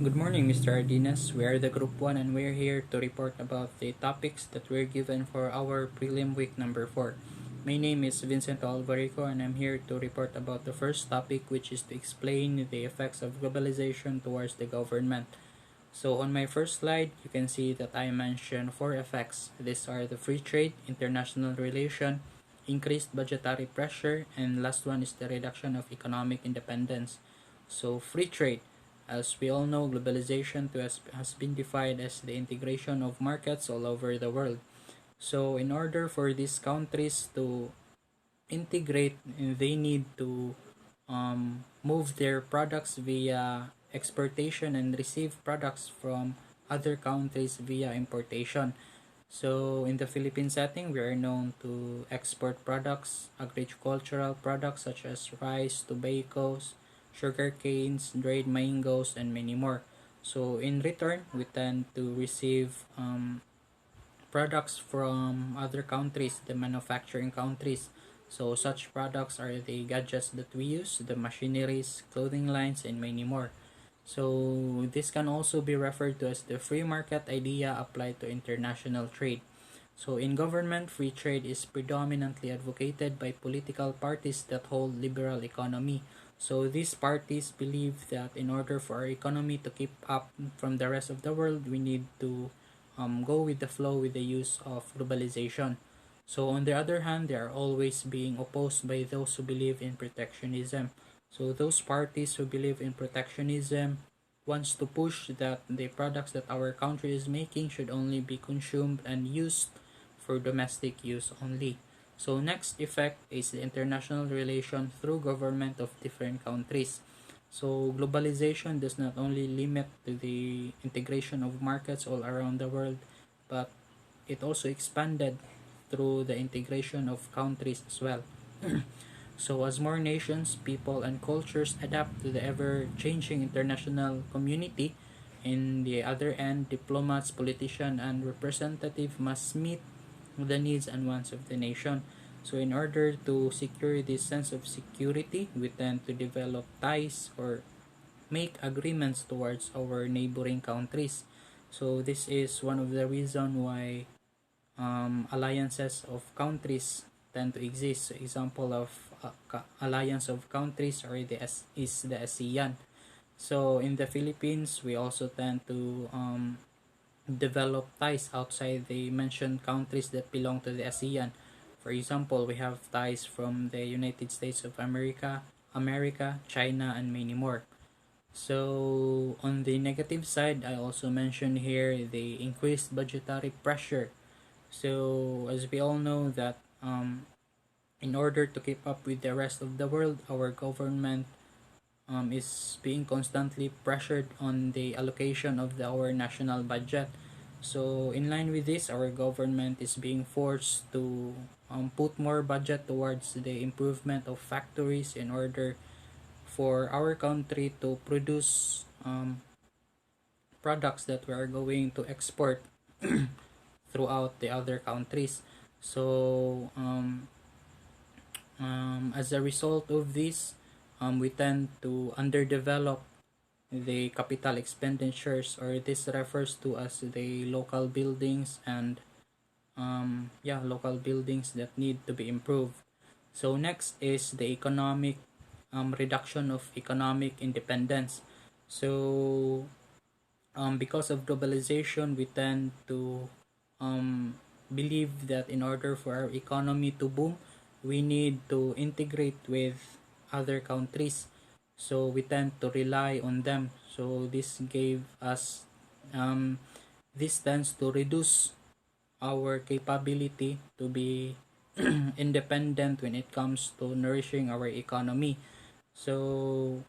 Good morning, Mr. Ardinas. We are the Group 1 and we're here to report about the topics that were given for our prelim week number 4. My name is Vincent Alvarico and I'm here to report about the first topic, which is to explain the effects of globalization towards the government. So on my first slide, you can see that I mentioned four effects. These are the free trade, international relation, increased budgetary pressure, and last one is the reduction of economic independence. So free trade. As we all know, globalization has been defined as the integration of markets all over the world. So in order for these countries to integrate, they need to move their products via exportation and receive products from other countries via importation. So in the Philippine setting, we are known to export products, agricultural products such as rice, tobaccos, sugar canes, dried mangoes, and many more. So in return, we tend to receive products from other countries, the manufacturing countries. So such products are the gadgets that we use, the machineries, clothing lines, and many more. So this can also be referred to as the free market idea applied to international trade. So in government, free trade is predominantly advocated by political parties that hold liberal economy. So these parties believe that in order for our economy to keep up from the rest of the world, we need to go with the flow with the use of globalization. So on the other hand, they are always being opposed by those who believe in protectionism. So those parties who believe in protectionism wants to push that the products that our country is making should only be consumed and used for domestic use only. So next effect is the international relation through government of different countries. So globalization does not only limit to the integration of markets all around the world, but it also expanded through the integration of countries as well. So as more nations, people, and cultures adapt to the ever-changing international community, in the other end, diplomats, politicians, and representatives must meet the needs and wants of the nation. So in order to secure this sense of security, we tend to develop ties or make agreements towards our neighboring countries. So this is one of the reason why alliances of countries tend to exist. So example of alliance of countries are is the ASEAN. So in the Philippines, we also tend to develop ties outside the mentioned countries that belong to the ASEAN. For example, we have ties from the United States of America, China, and many more. So on the negative side, I also mentioned here the increased budgetary pressure. So as we all know that in order to keep up with the rest of the world, our government is being constantly pressured on the allocation of our national budget. So in line with this, our government is being forced to put more budget towards the improvement of factories in order for our country to produce products that we are going to export throughout the other countries. So as a result of this, we tend to underdevelop the capital expenditures, or this refers to as the local buildings and local buildings that need to be improved. So next is the economic reduction of economic independence. So because of globalization, we tend to believe that in order for our economy to boom, we need to integrate with other countries. So we tend to rely on them. So this tends to reduce our capability to be independent when it comes to nourishing our economy. So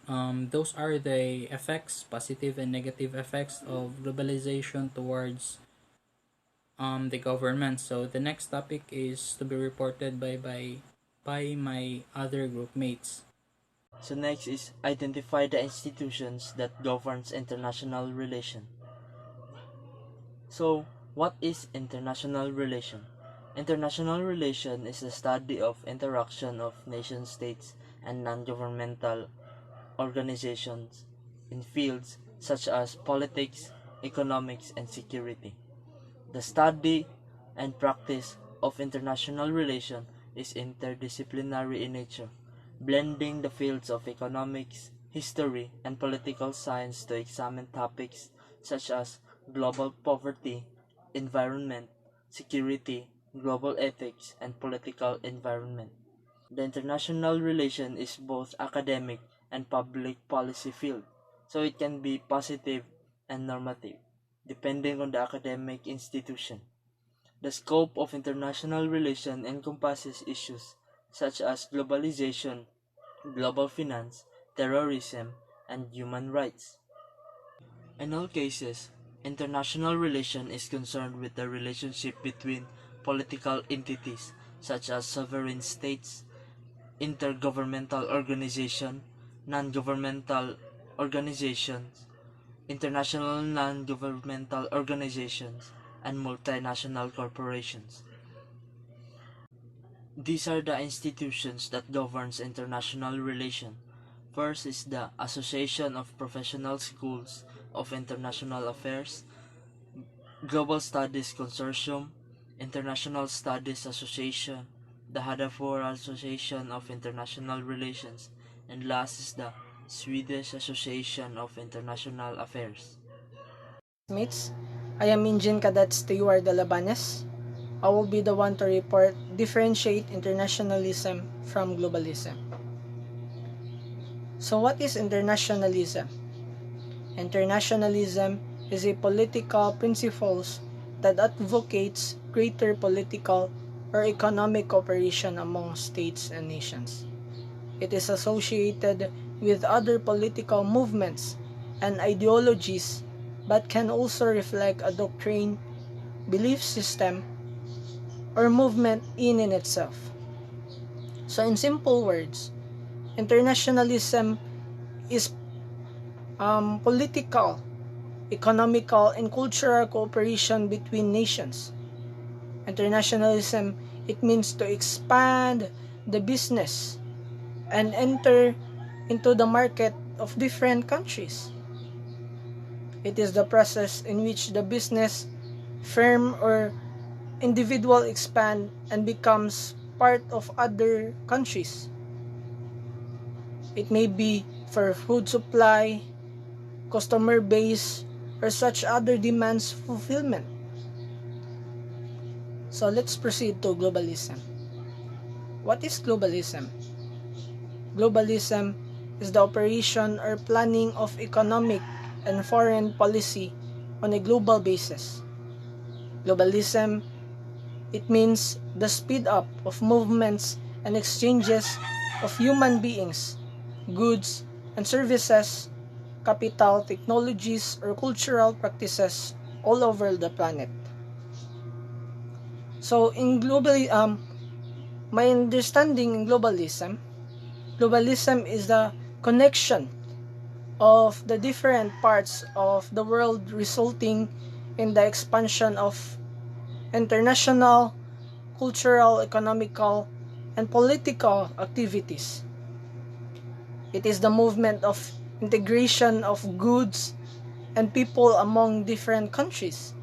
those are the effects, positive and negative effects of globalization towards the government. So the next topic is to be reported by my other group mates. So next is identify the institutions that governs international relation. So what is international relation? International relation is the study of interaction of nation states and non-governmental organizations in fields such as politics, economics, and security. The study and practice of international relations is interdisciplinary in nature, blending the fields of economics, history, and political science to examine topics such as global poverty, environment, security, global ethics, and political environment. The international relation is both academic and public policy field, so it can be positive and normative, depending on the academic institution. The scope of international relation encompasses issues such as globalization, global finance, terrorism, and human rights. In all cases, international relation is concerned with the relationship between political entities such as sovereign states, intergovernmental organization, non-governmental organizations, international non-governmental organizations, and multinational corporations. These are the institutions that governs international relation. First is the Association of Professional Schools of International Affairs, Global Studies Consortium, International Studies Association, the Hadafor Association of International Relations, and last is the Swedish Association of International Affairs. Mates, I am Engine Cadet Stewart de Labanes. I will be the one to report differentiate internationalism from globalism. So what is internationalism? Internationalism is a political principles that advocates greater political or economic cooperation among states and nations. It is associated with other political movements and ideologies but can also reflect a doctrine, belief system, or movement in itself. So in simple words, internationalism is political, economical, and cultural cooperation between nations. Internationalism, it means to expand the business and enter into the market of different countries. It is the process in which the business, firm, or individual expand and becomes part of other countries. It may be for food supply, customer base, or such other demands fulfillment. So let's proceed to globalism. What is globalism? Globalism is the operation or planning of economic and foreign policy on a global basis. Globalism, it means the speed up of movements and exchanges of human beings, goods, and services, capital, technologies, or cultural practices all over the planet. So in my understanding in globalism is the connection of the different parts of the world resulting in the expansion of international, cultural, economical, and political activities. It is the movement of integration of goods and people among different countries.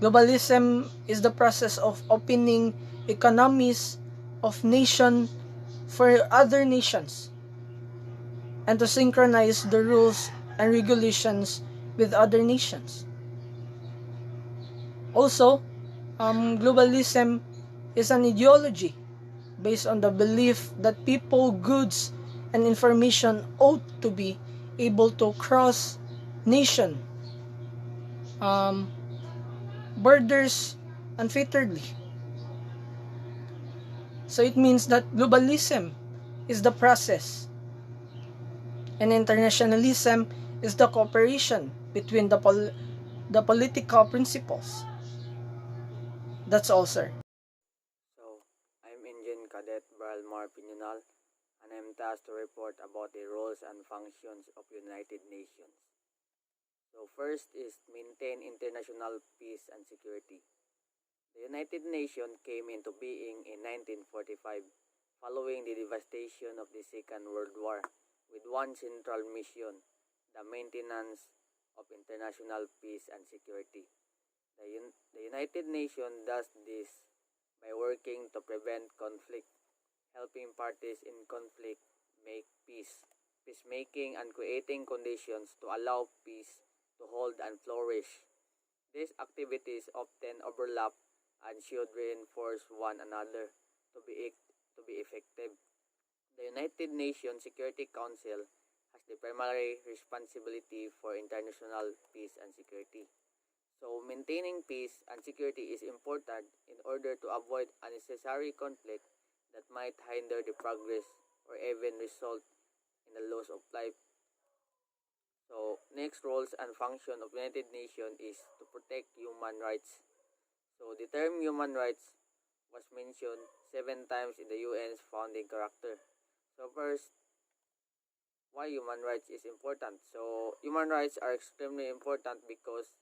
Globalism is the process of opening economies of nation for other nations and to synchronize the rules and regulations with other nations. Also, globalism is an ideology based on the belief that people, goods, and information ought to be able to cross nation borders unfetteredly. So it means that globalism is the process and internationalism is the cooperation between the political principles. That's all, sir. So, I'm Engine Cadet Baralmar Pinunal, and I'm tasked to report about the roles and functions of United Nations. So, first is maintain international peace and security. The United Nations came into being in 1945 following the devastation of the Second World War with one central mission, the maintenance of international peace and security. The United Nations does this by working to prevent conflict, helping parties in conflict make peacemaking, and creating conditions to allow peace to hold and flourish. These activities often overlap and should reinforce one another to be effective. The United Nations Security Council has the primary responsibility for international peace and security. So, maintaining peace and security is important in order to avoid unnecessary conflict that might hinder the progress or even result in the loss of life. So, next roles and function of United Nations is to protect human rights. So, the term human rights was mentioned 7 times in the UN's founding character. So, first, why human rights is important? So, human rights are extremely important because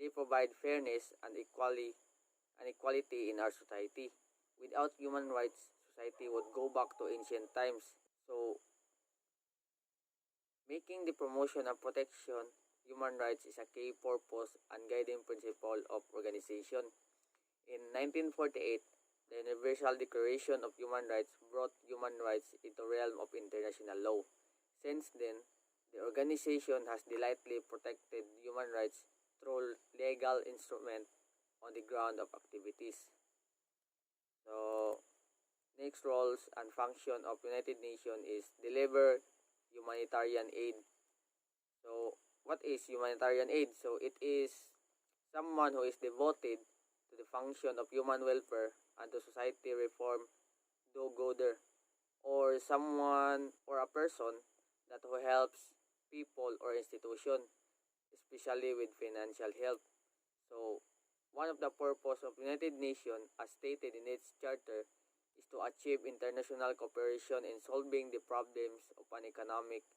they provide fairness and equality in our society. Without human rights, society would go back to ancient times. So, making the promotion and protection human rights is a key purpose and guiding principle of organization. In 1948, the Universal Declaration of Human Rights brought human rights into realm of international law. Since then, the organization has diligently protected human rights through legal instrument on the ground of activities. So, next roles and function of United Nations is deliver humanitarian aid. So, what is humanitarian aid? So, it is someone who is devoted to the function of human welfare and to society reform do-gooder, or someone or a person that who helps people or institution, especially with financial help. So, one of the purpose of United Nations, as stated in its charter, is to achieve international cooperation in solving the problems of an economic,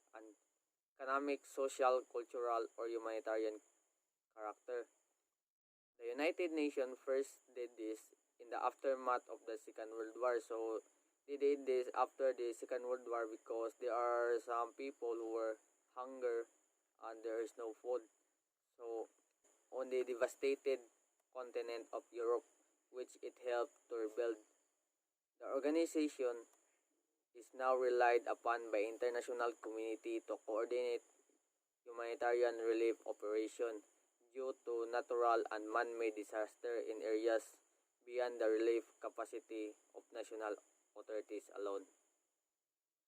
social, cultural, or humanitarian character. The United Nations first did this in the aftermath of the Second World War. So they did this after the Second World War because there are some people who were hunger and there is no food. So on the devastated continent of Europe, which it helped to rebuild. The organization is now relied upon by international community to coordinate humanitarian relief operation due to natural and man-made disaster in areas beyond the relief capacity of national authorities alone.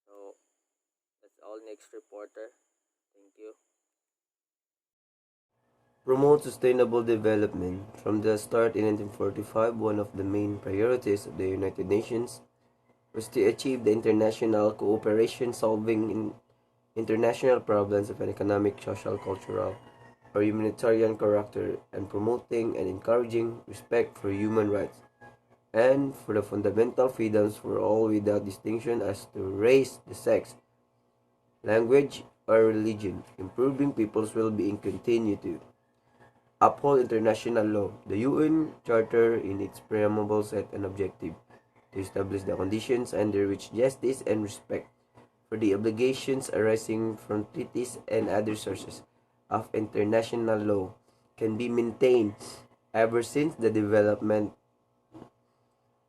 So that's all. Next reporter. Thank you. Promote sustainable development. From the start in 1945, one of the main priorities of the United Nations was to achieve the international cooperation solving international problems of an economic, social, cultural, or humanitarian character and promoting and encouraging respect for human rights and for the fundamental freedoms for all without distinction as to race, the sex, language, or religion, improving people's well-being continue to uphold international law. The UN Charter in its preamble set an objective to establish the conditions under which justice and respect for the obligations arising from treaties and other sources of international law can be maintained. Ever since the development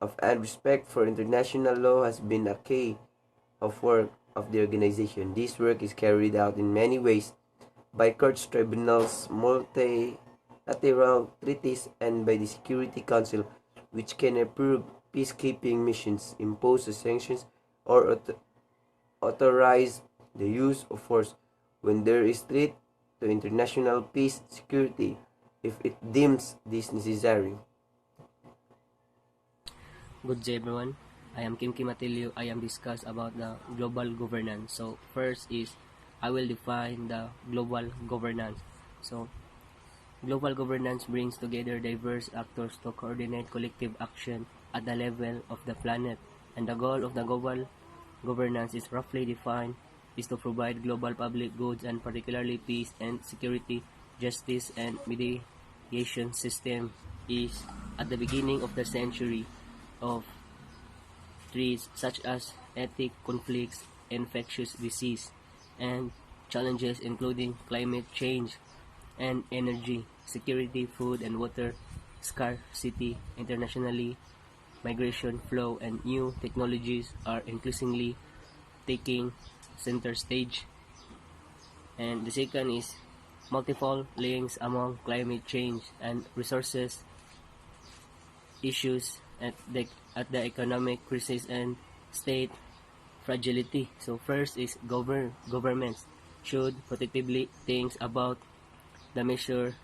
of and respect for international law has been a key of work of the organization. This work is carried out in many ways by courts, tribunals, multilateral treaties, and by the Security Council, which can approve peacekeeping missions, impose sanctions, or authorize the use of force when there is threat to international peace security if it deems this necessary. Good day everyone. I am Kim Matilio. I am discuss about the global governance. So first is I will define the global governance. So global governance brings together diverse actors to coordinate collective action at the level of the planet. And the goal of the global governance is roughly defined is to provide global public goods and particularly peace and security, justice and mediation system is at the beginning of the century of threats such as ethnic conflicts, infectious disease, and challenges including climate change and energy security, food and water scarcity internationally, migration flow, and new technologies are increasingly taking center stage. And the second is multiple links among climate change and resources issues at the economic crisis and state fragility. So first is governments should protectively think about the measure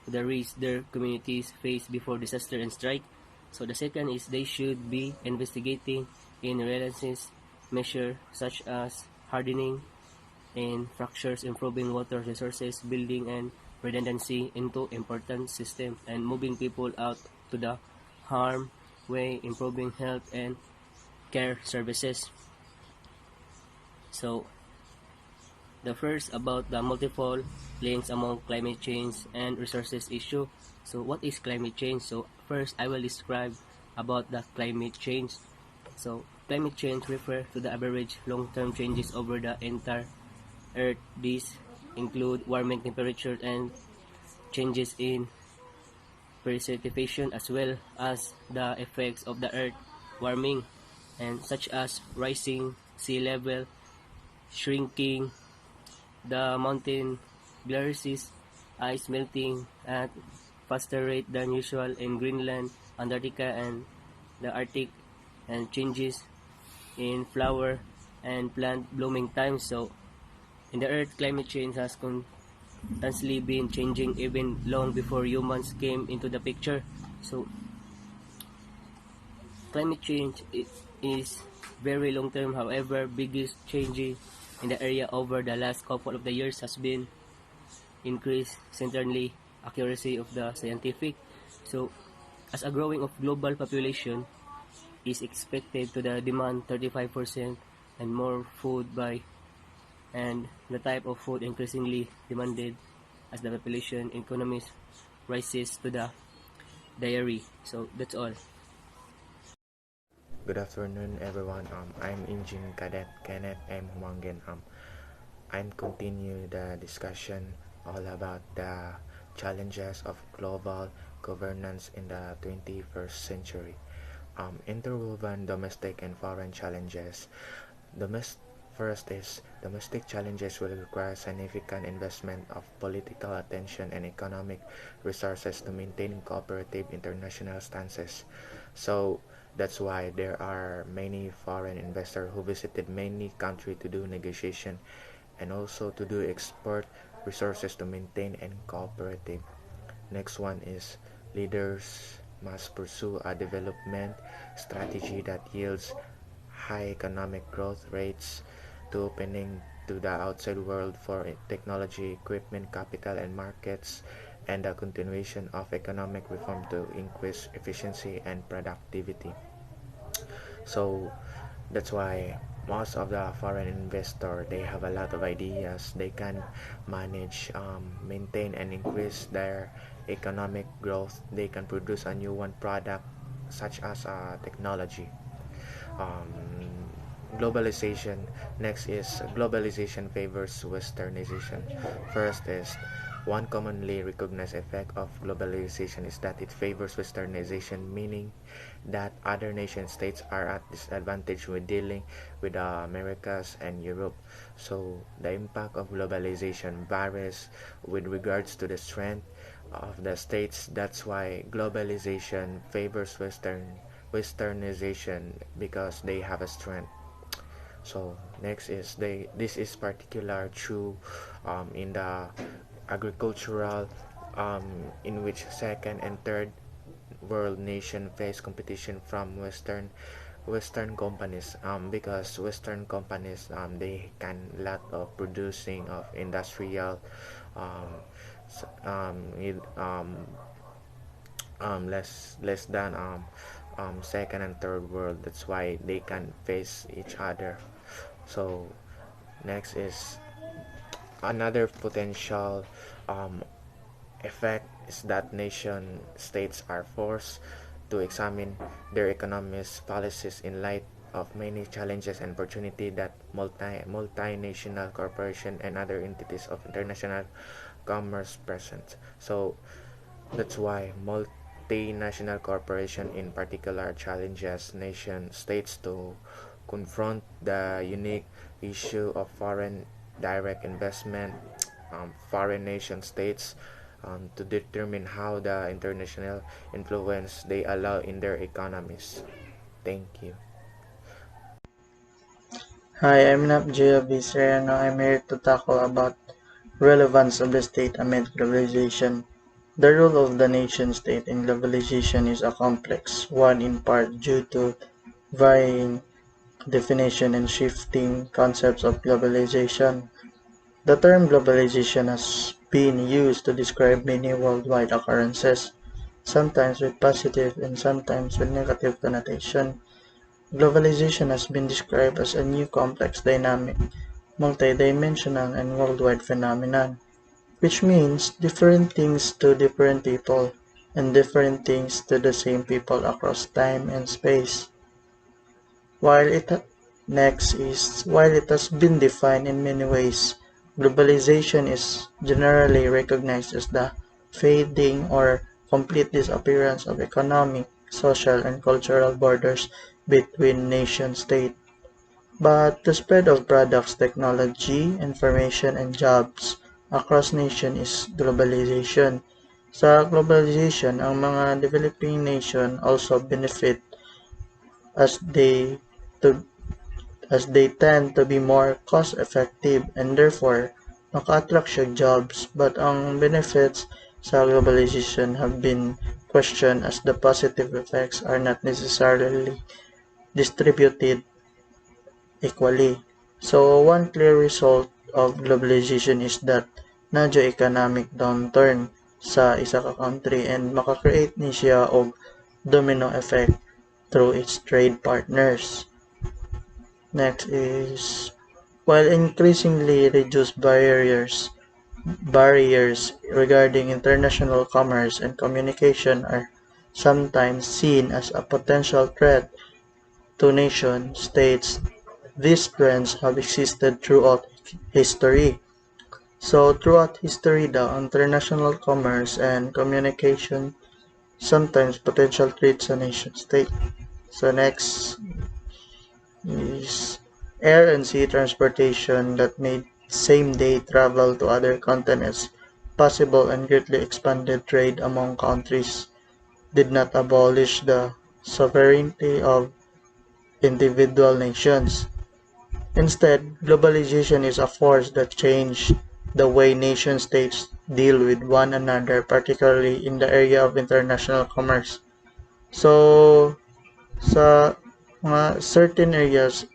the risk their communities face before disaster and strike. So the second is they should be investigating in relentless measure such as hardening and fractures, improving water resources, building and redundancy into important systems, and moving people out to the harm way, improving health and care services. So the first about the multiple links among climate change and resources issue. So what is climate change? So first I will describe about the climate change. So climate change refers to the average long-term changes over the entire Earth. These include warming temperatures and changes in precipitation as well as the effects of the Earth warming and such as rising sea level, shrinking the mountain glaciers, ice melting at faster rate than usual in Greenland, Antarctica, and the Arctic, and changes in flower and plant blooming times. So, in the Earth, climate change has constantly been changing even long before humans came into the picture. So, climate change is very long term. However, biggest change in the area over the last couple of the years has been increased certainly accuracy of the scientific. So, as a growing of global population is expected to the demand 35% and more food by and the type of food increasingly demanded as the population economies rises to the dairy. So that's all. Good afternoon, everyone. I'm Engine Cadet Kenneth M. Humangen. I'm continue the discussion all about the challenges of global governance in the 21st century. Interwoven domestic and foreign challenges. First is domestic challenges will require significant investment of political attention and economic resources to maintain cooperative international stances. So that's why there are many foreign investors who visited many countries to do negotiation and also to do export resources to maintain and cooperative. Next one is leaders must pursue a development strategy that yields high economic growth rates to opening to the outside world for technology, equipment, capital, and markets, and the continuation of economic reform to increase efficiency and productivity. So that's why most of the foreign investor they have a lot of ideas. They can manage, maintain, and increase their economic growth. They can produce a new one product such as technology. um, Globalization. Next is globalization favors westernization. First is one commonly recognized effect of globalization is that it favors westernization, meaning that other nation states are at disadvantage when dealing with the Americas and Europe. So the impact of globalization varies with regards to the strength of the states. That's why globalization favors westernization because they have a strength. So next is this is particular true in the agricultural, in which second and third world nation face competition from Western companies, because Western companies they can lot of producing of industrial, um, s- it, less than second and third world. That's why they can face each other. So next is another potential um, effect is that nation states are forced to examine their economy's policies in light of many challenges and opportunity that multinational corporation and other entities of international commerce present. So that's why multinational corporation in particular challenges nation states to confront the unique issue of foreign direct investment, foreign nation states, to determine how the international influence they allow in their economies. Thank you. Hi, I'm Napjia Bisreno. I'm here to tackle about relevance of the state amid globalization. The role of the nation state in globalization is a complex one in part due to varying definition and shifting concepts of globalization. The term globalization has been used to describe many worldwide occurrences, sometimes with positive and sometimes with negative connotation. Globalization has been described as a new complex, dynamic, multidimensional, and worldwide phenomenon, which means different things to different people and different things to the same people across time and space. While it while it has been defined in many ways, globalization is generally recognized as the fading or complete disappearance of economic, social, and cultural borders between nation-states. But the spread of products, technology, information, and jobs across nation is globalization. Sa globalization, ang mga developing nation also benefit as they to as they tend to be more cost-effective and therefore maka-attract siya jobs. But ang benefits sa globalization have been questioned as the positive effects are not necessarily distributed equally. So one clear result of globalization is that nadyo economic downturn sa isa ka country and maka-create ni siya og domino effect through its trade partners. Next is while increasingly reduced barriers regarding international commerce and communication are sometimes seen as a potential threat to nation states. These trends have existed throughout history. So throughout history, the international commerce and communication sometimes potential threats to nation state. So next is air and sea transportation that made same-day travel to other continents possible and greatly expanded trade among countries, did not abolish the sovereignty of individual nations. Instead, globalization is a force that changed the way nation-states deal with one another, particularly in the area of international commerce. So, sa mga certain areas,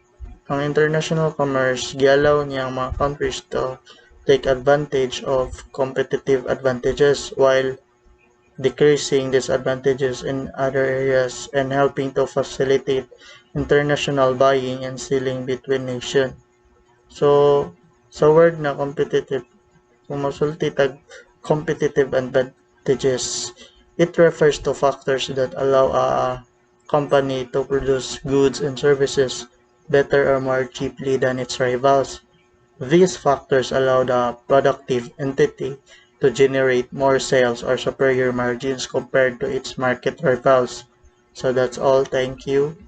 ang international commerce giallow niya ang mga countries to take advantage of competitive advantages while decreasing disadvantages in other areas and helping to facilitate international buying and selling between nations. So, sa word na competitive, kung masulti tag competitive advantages, it refers to factors that allow a company to produce goods and services better or more cheaply than its rivals. These factors allow the productive entity to generate more sales or superior margins compared to its market rivals. So that's all. Thank you.